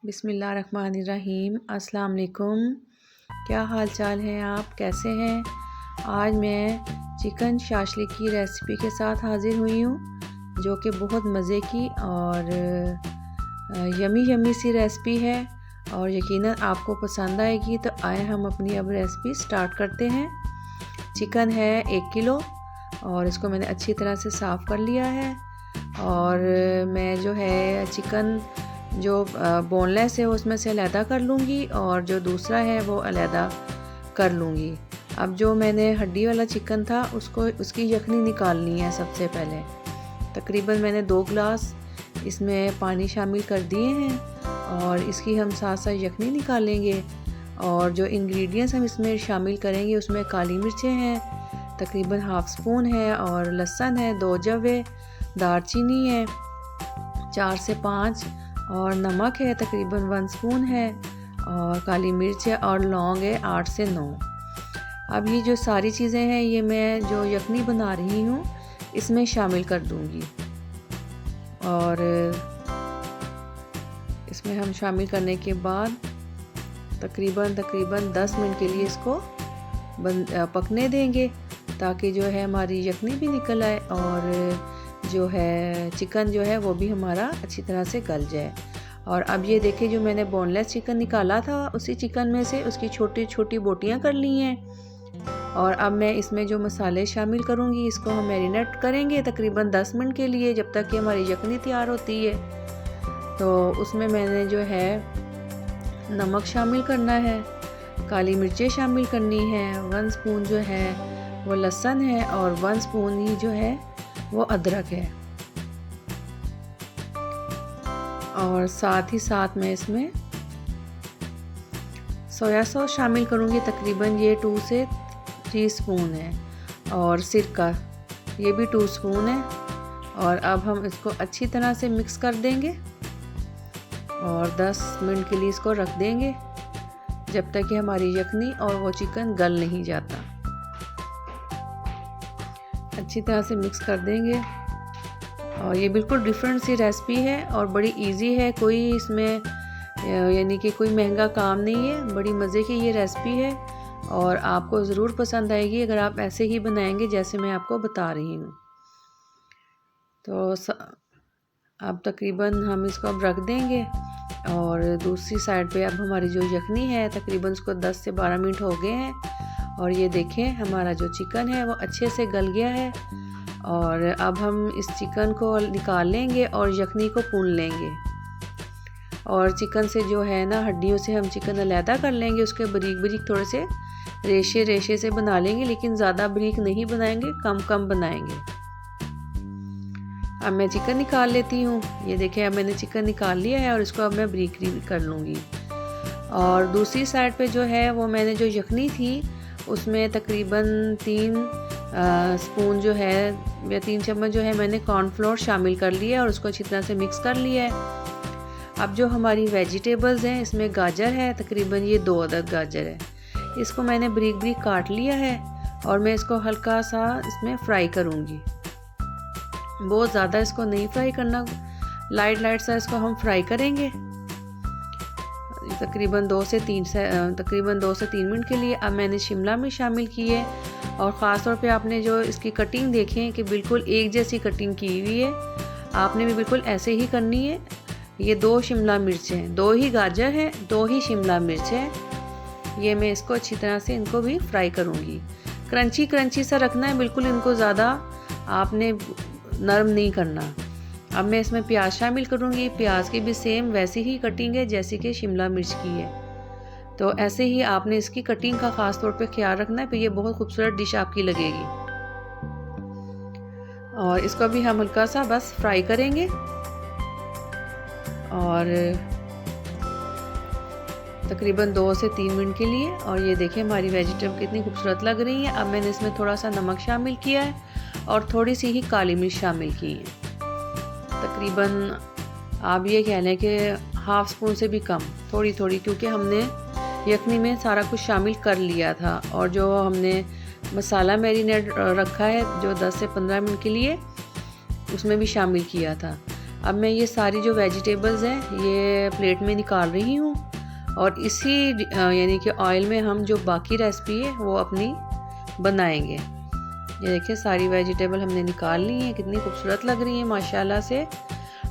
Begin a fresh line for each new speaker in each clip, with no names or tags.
बिस्मिल्लाहिर्रहमानिर्रहीम। अस्सलाम वालेकुम। क्या हाल चाल है, आप कैसे हैं? आज मैं चिकन शाशलिक की रेसिपी के साथ हाज़िर हुई हूँ, जो कि बहुत मज़े की और यमी यमी सी रेसिपी है और यकीनन आपको पसंद आएगी। तो आए हम अपनी अब रेसिपी स्टार्ट करते हैं। चिकन है 1 किलो और इसको मैंने अच्छी तरह से साफ़ कर लिया है। और मैं जो है चिकन जो बोनलेस है उसमें से अलहदा कर लूँगी और जो दूसरा है वो अलहदा कर लूँगी। अब जो मैंने हड्डी वाला चिकन था उसकी यखनी निकालनी है। सबसे पहले तकरीबन मैंने 2 गिलास इसमें पानी शामिल कर दिए हैं और इसकी हम साथ साथ यखनी निकालेंगे। और जो इंग्रेडिएंट्स हम इसमें शामिल करेंगे उसमें काली मिर्चें हैं तकरीबन हाफ़ स्पून है, और लहसुन है 2 जवे, दालचीनी है 4 से 5, और नमक है तकरीबन 1 स्पून है, और काली मिर्च है और लौंग है 8 से 9। अब ये जो सारी चीज़ें हैं ये मैं जो यखनी बना रही हूँ इसमें शामिल कर दूँगी। और इसमें हम शामिल करने के बाद तकरीबन 10 मिनट के लिए इसको पकने देंगे, ताकि जो है हमारी यखनी भी निकल आए और जो है चिकन जो है वो भी हमारा अच्छी तरह से गल जाए। और अब ये देखिए, जो मैंने बोनलेस चिकन निकाला था उसी चिकन में से उसकी छोटी छोटी बोटियां कर ली हैं। और अब मैं इसमें जो मसाले शामिल करूँगी इसको हम मैरिनेट करेंगे तकरीबन 10 मिनट के लिए, जब तक कि हमारी यखनी तैयार होती है। तो उसमें मैंने जो है नमक शामिल करना है, काली मिर्चें शामिल करनी है, 1 स्पून जो है वो लहसुन है और 1 स्पून ही जो है वो अदरक है। और साथ ही साथ मैं इसमें सोया सॉस शामिल करूँगी, तकरीबन ये 2 से 3 स्पून है, और सिरका ये भी 2 स्पून है। और अब हम इसको अच्छी तरह से मिक्स कर देंगे और 10 मिनट के लिए इसको रख देंगे, जब तक कि हमारी यखनी और वो चिकन गल नहीं जाता। अच्छी तरह से मिक्स कर देंगे। और ये बिल्कुल डिफरेंट सी रेसिपी है और बड़ी इजी है, कोई इसमें यानी कि कोई महंगा काम नहीं है, बड़ी मज़े की ये रेसिपी है और आपको ज़रूर पसंद आएगी अगर आप ऐसे ही बनाएंगे जैसे मैं आपको बता रही हूँ। तो अब तकरीबन हम इसको अब रख देंगे। और दूसरी साइड पे अब हमारी जो यखनी है तकरीबन उसको 10 से 12 मिनट हो गए हैं, और ये देखें हमारा जो चिकन है वो अच्छे से गल गया है। और अब हम इस चिकन को निकाल लेंगे और यखनी को भून लेंगे। और चिकन से जो है ना हड्डियों से हम चिकन अलहदा कर लेंगे, उसके बारीक बारीक थोड़े से रेशे रेशे से बना लेंगे, लेकिन ज़्यादा बारीक नहीं बनाएंगे, कम कम बनाएंगे। अब मैं चिकन निकाल लेती हूँ। ये देखें, अब मैंने चिकन निकाल लिया है और इसको अब मैं बारीक कर लूँगी। और दूसरी साइड पे जो है वो मैंने जो यखनी थी उसमें तकरीबन 3 स्पून जो है या 3 चम्मच जो है मैंने कॉर्नफ्लोर शामिल कर लिया और उसको अच्छी तरह से मिक्स कर लिया है। अब जो हमारी वेजिटेबल्स हैं इसमें गाजर है, तकरीबन ये 2 अदद गाजर है, इसको मैंने बारीक बारीक काट लिया है और मैं इसको हल्का सा इसमें फ्राई करूँगी। बहुत ज़्यादा इसको नहीं फ्राई करना, लाइट सा इसको हम फ्राई करेंगे तकरीबन 2 से 3 मिनट के लिए। अब मैंने शिमला मिर्च शामिल की है और ख़ास तौर पे आपने जो इसकी कटिंग देखें कि बिल्कुल एक जैसी कटिंग की हुई है, आपने भी बिल्कुल ऐसे ही करनी है। ये 2 शिमला मिर्च हैं, 2 ही गाजर हैं, 2 ही शिमला मिर्च है। ये मैं इसको अच्छी तरह से इनको भी फ्राई करूँगी। क्रंची सा रखना है, बिल्कुल इनको ज़्यादा आपने नरम नहीं करना। अब मैं इसमें प्याज शामिल करूँगी। प्याज की भी सेम वैसी ही कटिंग है जैसी कि शिमला मिर्च की है, तो ऐसे ही आपने इसकी कटिंग का ख़ास तौर पे ख्याल रखना है, फिर ये बहुत खूबसूरत डिश आपकी लगेगी। और इसको भी हम हल्का सा बस फ्राई करेंगे। और तकरीबन 2 से 3 मिनट के लिए। और ये देखिए हमारी वेजिटेबल कितनी खूबसूरत लग रही है। अब मैंने इसमें थोड़ा सा नमक शामिल किया है और थोड़ी सी ही काली मिर्च शामिल की है, तकरीबन आप ये कह लें कि हाफ़ स्पून से भी कम, थोड़ी थोड़ी, क्योंकि हमने यखनी में सारा कुछ शामिल कर लिया था। और जो हमने मसाला मैरिनेट रखा है जो 10 से 15 मिनट के लिए, उसमें भी शामिल किया था। अब मैं ये सारी जो वेजिटेबल्स हैं ये प्लेट में निकाल रही हूँ और इसी यानी कि ऑयल में हम जो बाकी रेसिपी है वो अपनी बनाएंगे। ये देखिए सारी वेजिटेबल हमने निकाल ली हैं, कितनी खूबसूरत लग रही है माशाल्लाह से।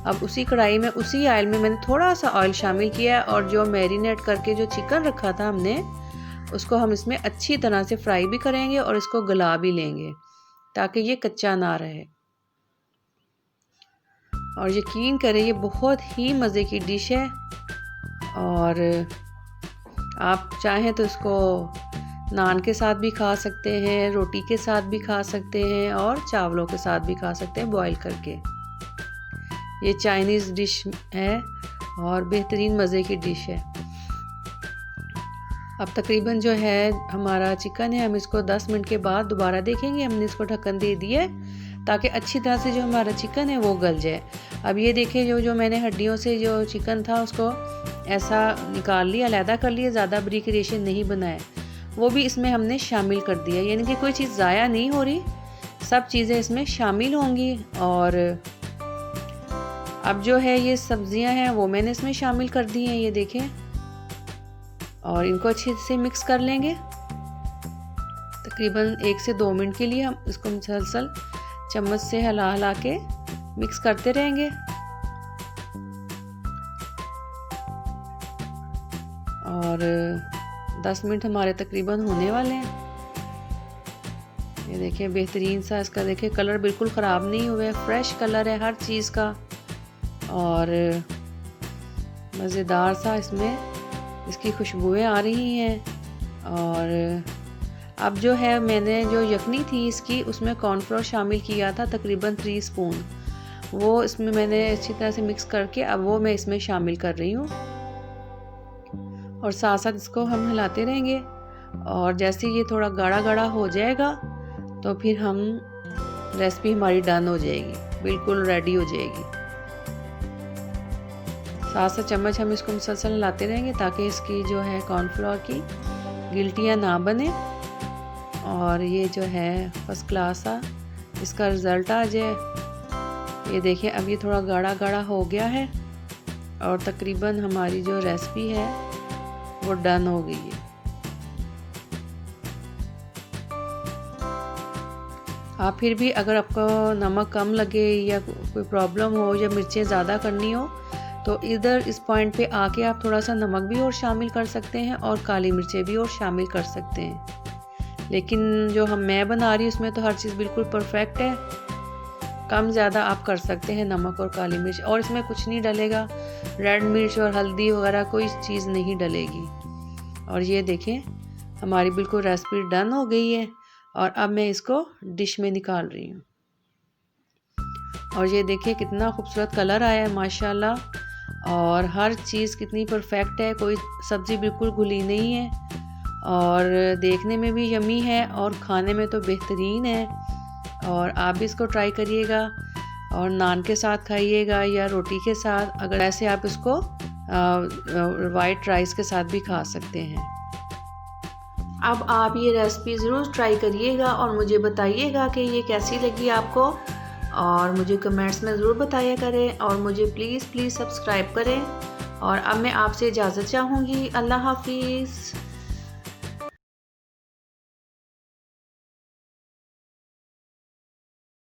अब उसी कढ़ाई में उसी ऑयल में मैंने थोड़ा सा ऑयल शामिल किया है और जो मैरिनेट करके जो चिकन रखा था हमने उसको हम इसमें अच्छी तरह से फ्राई भी करेंगे और इसको गला भी लेंगे ताकि ये कच्चा ना रहे। और यकीन करें ये बहुत ही मज़े की डिश है और आप चाहें तो इसको नान के साथ भी खा सकते हैं, रोटी के साथ भी खा सकते हैं और चावलों के साथ भी खा सकते हैं बॉईल करके। ये चाइनीज़ डिश है और बेहतरीन मज़े की डिश है। अब तकरीबन जो है हमारा चिकन है, हम इसको 10 मिनट के बाद दोबारा देखेंगे। हमने इसको ढक्कन दे दिया है ताकि अच्छी तरह से जो हमारा चिकन है वो गल जाए। अब ये देखिए जो मैंने हड्डियों से जो चिकन था उसको ऐसा निकाल लिया, अलहदा कर लिया, ज़्यादा बारीक रेशे नहीं बनाए, वो भी इसमें हमने शामिल कर दिया। यानी कि कोई चीज़ ज़ाया नहीं हो रही, सब चीज़ें इसमें शामिल होंगी। और अब जो है ये सब्जियां हैं वो मैंने इसमें शामिल कर दी हैं, ये देखें, और इनको अच्छे से मिक्स कर लेंगे। तकरीबन 1 से 2 मिनट के लिए हम इसको मुसलसल चम्मच से हिला हिला के मिक्स करते रहेंगे। और 10 मिनट हमारे तकरीबन होने वाले हैं। ये देखिए बेहतरीन सा इसका देखिए कलर बिल्कुल ख़राब नहीं हुआ है, फ्रेश कलर है हर चीज़ का और मज़ेदार सा इसमें इसकी खुशबुएं आ रही हैं। और अब जो है मैंने जो यखनी थी इसकी उसमें कॉर्नफ्लोर शामिल किया था तकरीबन 3 स्पून, वो इसमें मैंने अच्छी तरह से मिक्स करके अब वो मैं इसमें शामिल कर रही हूँ और साथ साथ इसको हम हिलाते रहेंगे। और जैसे ये थोड़ा गाढ़ा गाढ़ा हो जाएगा तो फिर हम रेसिपी हमारी डन हो जाएगी, बिल्कुल रेडी हो जाएगी। साथ साथ चम्मच हम इसको मुसलसल हिलाते रहेंगे ताकि इसकी जो है कॉर्नफ्लोर की गिल्टियाँ ना बने और ये जो है फर्स्ट क्लास सा इसका रिज़ल्ट आ जाए। ये देखिए अब ये थोड़ा गाढ़ा गाढ़ा हो गया है और तकरीबन हमारी जो रेसिपी है वो डन हो गई है। आप फिर भी अगर आपको नमक कम लगे या कोई प्रॉब्लम हो या मिर्चें ज़्यादा करनी हो तो इधर इस पॉइंट पे आके आप थोड़ा सा नमक भी और शामिल कर सकते हैं और काली मिर्चें भी और शामिल कर सकते हैं। लेकिन जो मैं बना रही हूँ उसमें तो हर चीज़ बिल्कुल परफेक्ट है, कम ज़्यादा आप कर सकते हैं नमक और काली मिर्च, और इसमें कुछ नहीं डलेगा, रेड मिर्च और हल्दी वगैरह कोई चीज़ नहीं डलेगी। और ये देखें हमारी बिल्कुल रेसिपी डन हो गई है और अब मैं इसको डिश में निकाल रही हूँ। और ये देखिए कितना खूबसूरत कलर आया है माशाल्लाह और हर चीज़ कितनी परफेक्ट है, कोई सब्ज़ी बिल्कुल घुली नहीं है और देखने में भी यमी है और खाने में तो बेहतरीन है। और आप भी इसको ट्राई करिएगा और नान के साथ खाइएगा या रोटी के साथ, अगर ऐसे आप इसको वाइट राइस के साथ भी खा सकते हैं। अब आप ये रेसिपी ज़रूर ट्राई करिएगा और मुझे बताइएगा कि ये कैसी लगी आपको, और मुझे कमेंट्स में ज़रूर बताया करें और मुझे प्लीज़ सब्सक्राइब करें। और अब मैं आपसे इजाज़त चाहूँगी। अल्लाह हाफिज़।